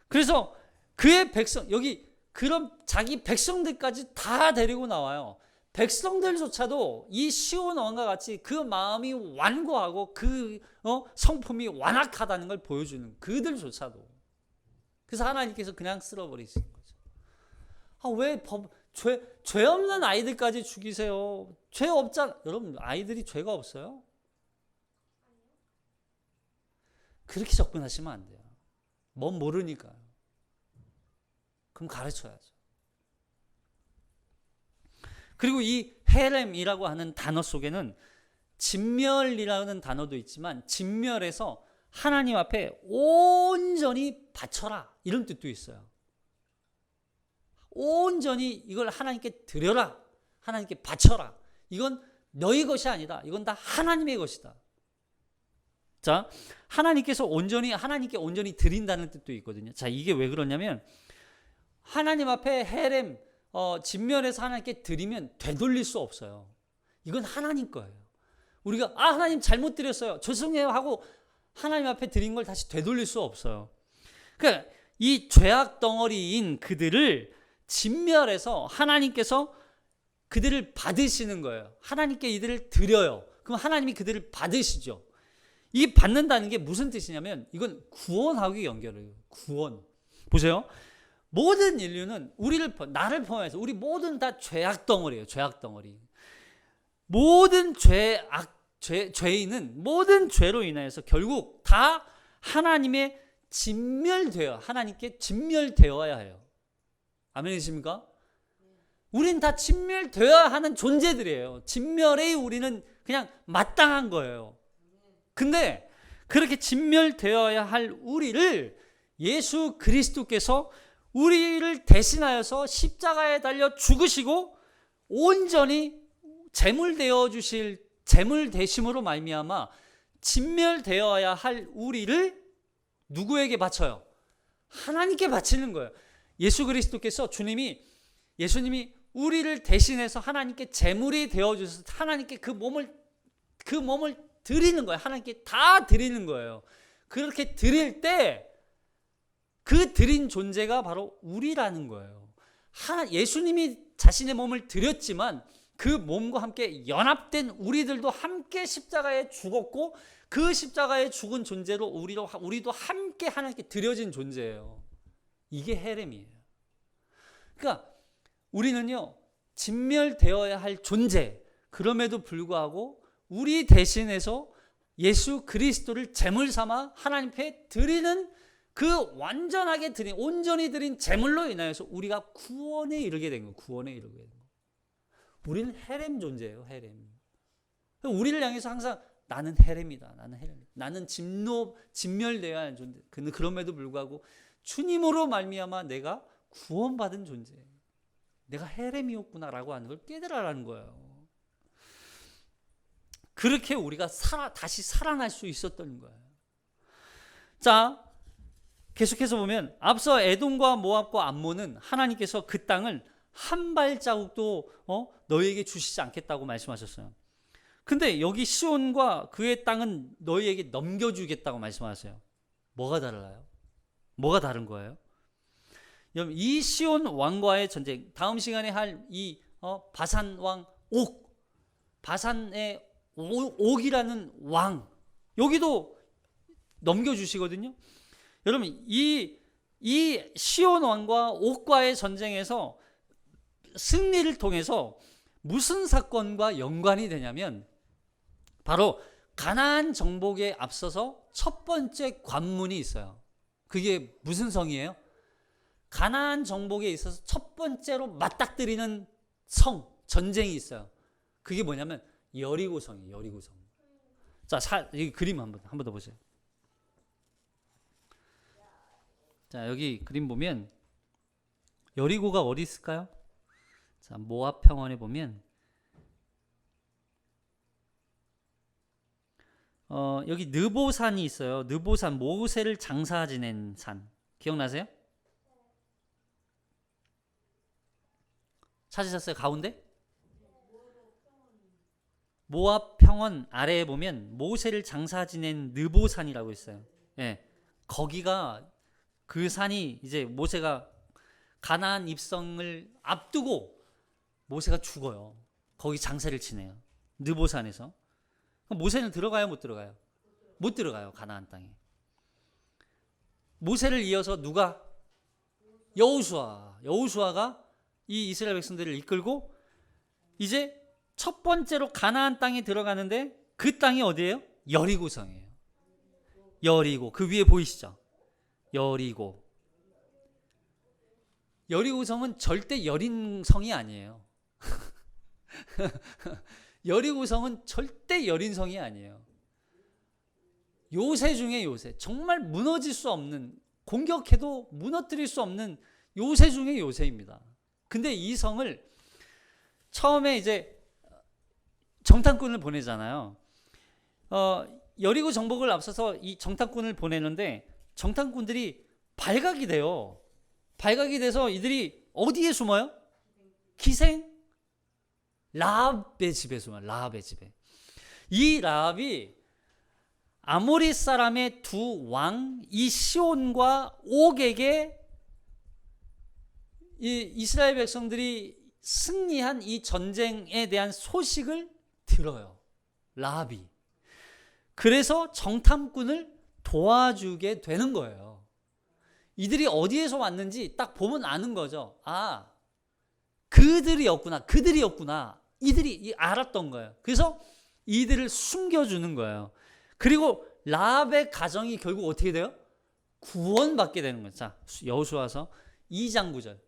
그래서 그의 백성, 여기 그런 자기 백성들까지 다 데리고 나와요. 백성들조차도 이 시온 왕과 같이 그 마음이 완고하고 그 성품이 완악하다는 걸 보여주는 그들조차도. 그래서 하나님께서 그냥 쓸어버리신 거죠. 왜 죄 없는 아이들까지 죽이세요? 죄 없잖아. 여러분, 아이들이 죄가 없어요? 그렇게 접근하시면 안 돼요. 뭔 모르니까요. 그럼 가르쳐야죠. 그리고 이 헤렘이라고 하는 단어 속에는 진멸이라는 단어도 있지만, 진멸에서 하나님 앞에 온전히 바쳐라 이런 뜻도 있어요. 온전히 이걸 하나님께 드려라, 하나님께 바쳐라. 이건 너희 것이 아니다. 이건 다 하나님의 것이다. 자, 하나님께 온전히 드린다는 뜻도 있거든요. 자, 이게 왜 그러냐면 하나님 앞에 헤렘, 진멸해서 하나님께 드리면 되돌릴 수 없어요. 이건 하나님 거예요. 우리가 하나님 잘못 드렸어요, 죄송해요 하고 하나님 앞에 드린 걸 다시 되돌릴 수 없어요. 그러니까 이 죄악 덩어리인 그들을 진멸해서 하나님께서 그들을 받으시는 거예요. 하나님께 이들을 드려요. 그럼 하나님이 그들을 받으시죠. 이 받는다는 게 무슨 뜻이냐면 이건 구원하기 연결해요. 구원. 보세요. 모든 인류는 나를 포함해서 우리 모든 다 죄악 덩어리예요. 죄악 덩어리. 모든 죄인은 모든 죄로 인해서 결국 다 하나님의 하나님께 진멸되어야 해요. 아멘이십니까? 우린 다 진멸되어야 하는 존재들이에요. 진멸에 우리는 그냥 마땅한 거예요. 근데 그렇게 진멸되어야 할 우리를 예수 그리스도께서 우리를 대신하여서 십자가에 달려 죽으시고 온전히 제물 되심으로 말미암아 진멸되어야 할 우리를 누구에게 바쳐요? 하나님께 바치는 거예요. 예수 그리스도께서 예수님이 우리를 대신해서 하나님께 제물이 되어 주셔서 하나님께 그 몸을 드리는 거예요. 하나님께 다 드리는 거예요. 그렇게 드릴 때 그 드린 존재가 바로 우리라는 거예요. 예수님이 자신의 몸을 드렸지만 그 몸과 함께 연합된 우리들도 함께 십자가에 죽었고 그 십자가에 죽은 존재로 우리도 함께 하나님께 드려진 존재예요. 이게 헤렘이에요. 그러니까 우리는요, 진멸되어야 할 존재, 그럼에도 불구하고 우리 대신해서 예수 그리스도를 제물 삼아 하나님 앞에 드리는 그 완전하게 드린, 온전히 드린 제물로 인하여서 우리가 구원에 이르게 된 거예요. 구원에 이르게 된 거예요. 우리는 헤렘 존재예요. 헤렘. 우리를 향해서 항상 나는 헤렘이다. 나는 헤렘. 나는 진멸되어야 하는 존재. 그럼에도 불구하고 주님으로 말미암아 내가 구원받은 존재예요. 내가 헤렘이었구나라고 하는 걸 깨달으라는 거예요. 그렇게 우리가 다시 살아날 수 있었던 거예요. 자, 계속해서 보면 앞서 에돔과 모압과 암몬은 하나님께서 그 땅을 한 발자국도 너희에게 주시지 않겠다고 말씀하셨어요. 근데 여기 시온과 그의 땅은 너희에게 넘겨주겠다고 말씀하세요. 뭐가 달라요? 뭐가 다른 거예요? 여러분, 이 시온 왕과의 전쟁, 다음 시간에 할 이 바산 왕 옥, 바산의 옥이라는 왕, 여기도 넘겨주시거든요. 여러분, 이 시온 왕과 옥과의 전쟁에서 승리를 통해서 무슨 사건과 연관이 되냐면 바로 가나안 정복에 앞서서 첫 번째 관문이 있어요. 그게 무슨 성이에요? 가나안 정복에 있어서 첫 번째로 맞닥뜨리는 성, 전쟁이 있어요. 그게 뭐냐면 여리고성이에요. 여리고성. 자, 이 그림 한번 더 보세요. 자, 여기 그림 보면 여리고가 어디 있을까요? 자, 모압 평원에 보면 여기 느보산이 있어요. 느보산, 모세를 장사 지낸 산. 기억나세요? 찾으셨어요? 가운데? 모압 평원 아래에 보면 모세를 장사 지낸 느보산이라고 있어요. 예, 거기가 그 산이 이제 모세가 가나안 입성을 앞두고 모세가 죽어요. 거기 장사를 지내요. 느보산에서. 그럼 모세는 들어가요? 못 들어가요? 못 들어가요. 가나안 땅에. 모세를 이어서 누가? 여호수아가 이 이스라엘 백성들을 이끌고 이제 첫 번째로 가나안 땅에 들어가는데 그 땅이 어디예요? 여리고성이에요. 여리고. 그 위에 보이시죠? 여리고. 여리고성은 절대 여린 성이 아니에요. 여리고성은 절대 여린 성이 아니에요. 요새 중에 요새. 정말 무너질 수 없는, 공격해도 무너뜨릴 수 없는 요새 중에 요새입니다. 근데 이 성을 처음에 이제 정탐꾼을 보내잖아요. 여리고 정복을 앞서서 이 정탐꾼을 보내는데 정탐꾼들이 발각이 돼요. 발각이 돼서 이들이 어디에 숨어요? 기생? 라합의 집에 숨어요. 라합의 집에. 이 라합이 아모리 사람의 두 왕, 이 시온과 옥에게 이 이스라엘 백성들이 승리한 이 전쟁에 대한 소식을 들어요. 라합이. 그래서 정탐꾼을 도와주게 되는 거예요. 이들이 어디에서 왔는지 딱 보면 아는 거죠. 아, 그들이었구나. 이들이 알았던 거예요. 그래서 이들을 숨겨주는 거예요. 그리고 라합의 가정이 결국 어떻게 돼요? 구원받게 되는 거예요. 자, 여호수아서 2장 9절.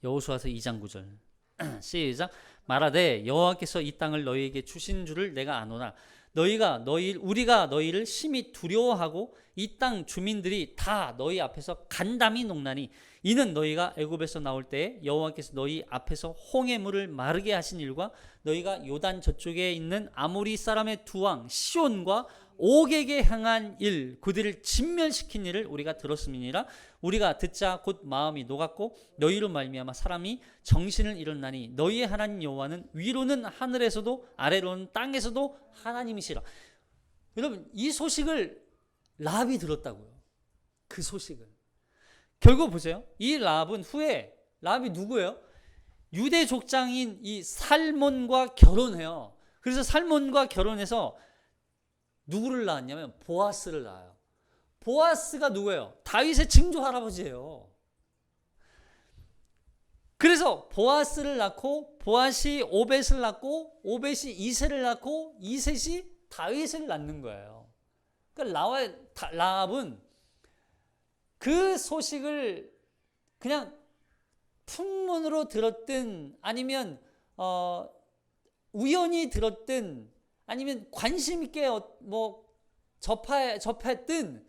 여호수아서 2장 9절. 시작. 말하되 여호와께서 이 땅을 너희에게 주신 줄을 내가 아노라. 우리가 너희를 심히 두려워하고 이 땅 주민들이 다 너희 앞에서 간담이 녹나니 이는 너희가 애굽에서 나올 때에 여호와께서 너희 앞에서 홍해 물을 마르게 하신 일과 너희가 요단 저쪽에 있는 아모리 사람의 두 왕 시온과 옥에게 향한 일, 그들을 진멸시킨 일을 우리가 들었음이니라. 우리가 듣자 곧 마음이 녹았고 너희로 말미암아 사람이 정신을 잃었나니 너희의 하나님 여호와는 위로는 하늘에서도 아래로는 땅에서도 하나님이시라. 여러분, 이 소식을 라합이 들었다고요. 그 소식을. 결국 보세요. 이 라합은 후에 라합이 누구예요? 유대 족장인 이 살몬과 결혼해요. 그래서 살몬과 결혼해서 누구를 낳았냐면 보아스를 낳아요. 보아스가 누구예요? 다윗의 증조 할아버지예요. 그래서 보아스를 낳고 보아스이 오벳을 낳고 오벳이 이새를 낳고 이셋이 다윗을 낳는 거예요. 그러니까 라합은 그 소식을 그냥 풍문으로 들었든 아니면 우연히 들었든 아니면 관심 있게 접했든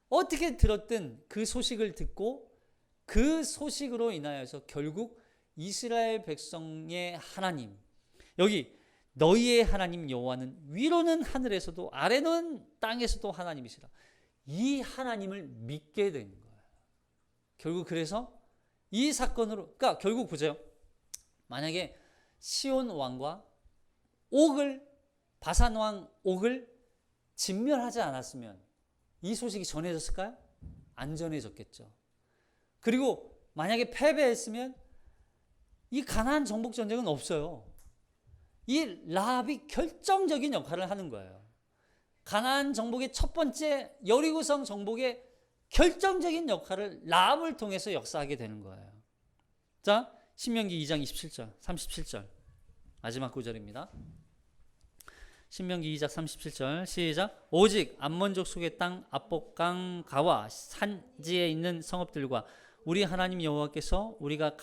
어떻게 들었든 그 소식을 듣고 그 소식으로 인하여서 결국 이스라엘 백성의 하나님, 여기 너희의 하나님 여호와는 위로는 하늘에서도 아래는 땅에서도 하나님이시라, 이 하나님을 믿게 된 거예요. 결국 그래서 이 사건으로, 그러니까 결국 보세요. 만약에 시온 왕과 바산 왕 옥을 진멸하지 않았으면 이 소식이 전해졌을까요? 안 전해졌겠죠. 그리고 만약에 패배했으면 이 가나안 정복 전쟁은 없어요. 이 라합이 결정적인 역할을 하는 거예요. 가나안 정복의 첫 번째 여리고성 정복의 결정적인 역할을 라합을 통해서 역사하게 되는 거예요. 자, 신명기 2장 27절, 37절 마지막 구절입니다. 신명기 2장 37절 시작. 오직 암몬족 속의 땅 압복강 가와 산지에 있는 성읍들과 우리 하나님 여호와께서 우리가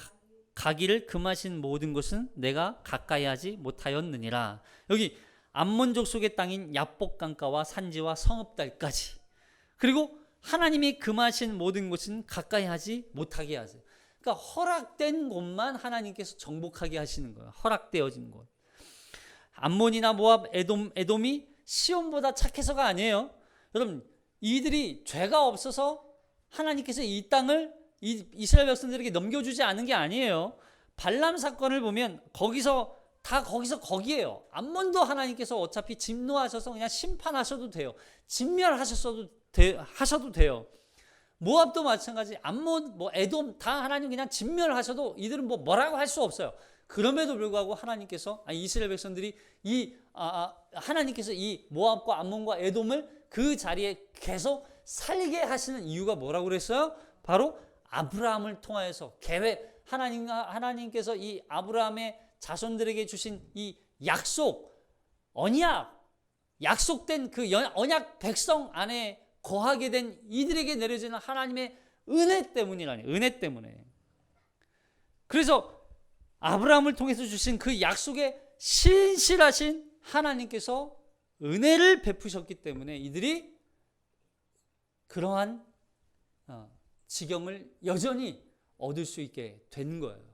가기를 금하신 모든 것은 내가 가까이 하지 못하였느니라. 여기 암몬족 속의 땅인 야복강가와 산지와 성읍들까지, 그리고 하나님이 금하신 모든 것은 가까이 하지 못하게 하세요. 그러니까 허락된 곳만 하나님께서 정복하게 하시는 거예요. 허락되어진 곳. 암몬이나 모압, 에돔이 시온보다 착해서가 아니에요. 여러분, 이들이 죄가 없어서 하나님께서 이 땅을 이스라엘 백성들에게 넘겨주지 않은 게 아니에요. 발람 사건을 보면 거기서 거기에요. 암몬도 하나님께서 어차피 진노하셔서 그냥 심판하셔도 돼요. 하셔도 돼요. 모압도 마찬가지. 암몬, 에돔 다 하나님 그냥 진멸하셔도 이들은 뭐라고 할 수 없어요. 그럼에도 불구하고 하나님께서 이스라엘 백성들이 하나님께서 이 모압과 암몬과 에돔을 그 자리에 계속 살게 하시는 이유가 뭐라고 그랬어요? 바로 아브라함을 통하여서 하나님께서 이 아브라함의 자손들에게 주신 이 약속된 그 언약 백성 안에 거하게 된 이들에게 내려지는 하나님의 은혜 때문이라니, 은혜 때문에. 그래서 아브라함을 통해서 주신 그 약속에 신실하신 하나님께서 은혜를 베푸셨기 때문에 이들이 그러한 지경을 여전히 얻을 수 있게 된 거예요.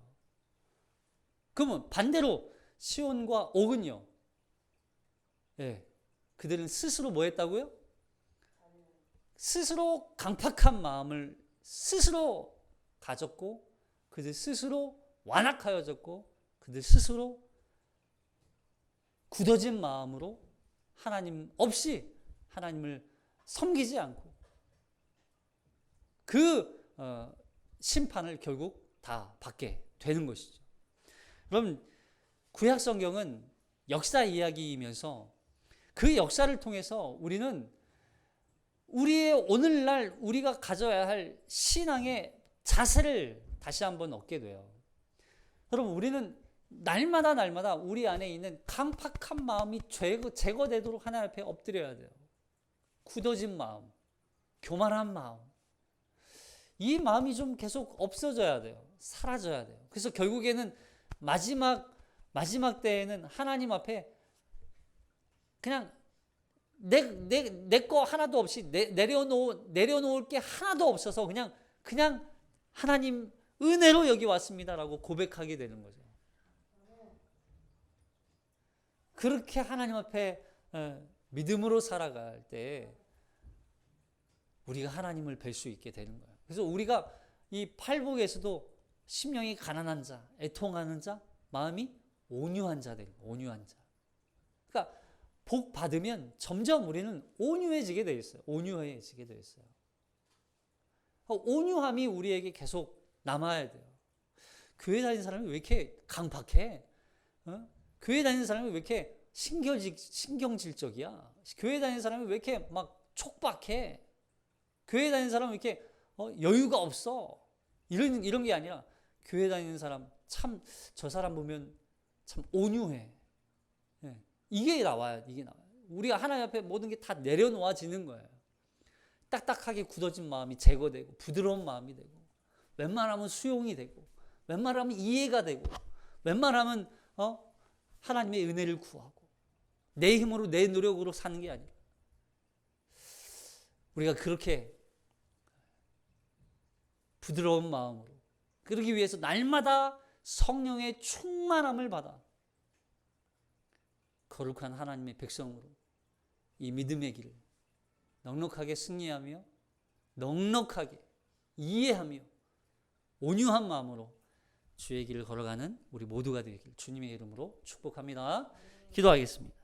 그러면 반대로 시온과 옥은요, 그들은 스스로 뭐 했다고요? 스스로 강팍한 마음을 스스로 가졌고, 그들 스스로 완악하여졌고, 그들 스스로 굳어진 마음으로 하나님 없이 하나님을 섬기지 않고 그 심판을 결국 다 받게 되는 것이죠. 여러분, 구약 성경은 역사 이야기이면서 그 역사를 통해서 우리는 우리의 오늘날 우리가 가져야 할 신앙의 자세를 다시 한번 얻게 돼요. 여러분, 우리는 날마다 우리 안에 있는 강팍한 마음이 제거되도록 하나님 앞에 엎드려야 돼요. 굳어진 마음, 교만한 마음, 이 마음이 좀 계속 없어져야 돼요. 사라져야 돼요. 그래서 결국에는 마지막 때에는 하나님 앞에 그냥 내 거 하나도 없이 내려놓을 게 하나도 없어서 그냥 하나님 은혜로 여기 왔습니다라고 고백하게 되는 거죠. 그렇게 하나님 앞에 믿음으로 살아갈 때 우리가 하나님을 뵐 수 있게 되는 거예요. 그래서 우리가 이 팔복에서도 심령이 가난한 자, 애통하는 자, 마음이 온유한 자 되는 거예요. 온유한 자. 그러니까 복 받으면 점점 우리는 온유해지게 되어 있어요. 온유해지게 되어 있어요. 온유함이 우리에게 계속 남아야 돼요. 교회 다니는 사람이 왜 이렇게 강팍해? 교회 다니는 사람이 왜 이렇게 신경질적이야? 교회 다니는 사람이 왜 이렇게 막 촉박해? 교회 다니는 사람은 왜 이렇게 여유가 없어? 이런 게 아니라 교회 다니는 사람 참 저 사람 보면 참 온유해. 이게 나와요. 우리가 하나님 앞에 모든 게 다 내려놓아지는 거예요. 딱딱하게 굳어진 마음이 제거되고 부드러운 마음이 되고 웬만하면 수용이 되고 웬만하면 이해가 되고 웬만하면 하나님의 은혜를 구하고 내 힘으로 내 노력으로 사는 게 아니라 우리가 그렇게 부드러운 마음으로 그러기 위해서 날마다 성령의 충만함을 받아 거룩한 하나님의 백성으로 이 믿음의 길을 넉넉하게 승리하며 넉넉하게 이해하며 온유한 마음으로 주의 길을 걸어가는 우리 모두가 되길 주님의 이름으로 축복합니다. 기도하겠습니다.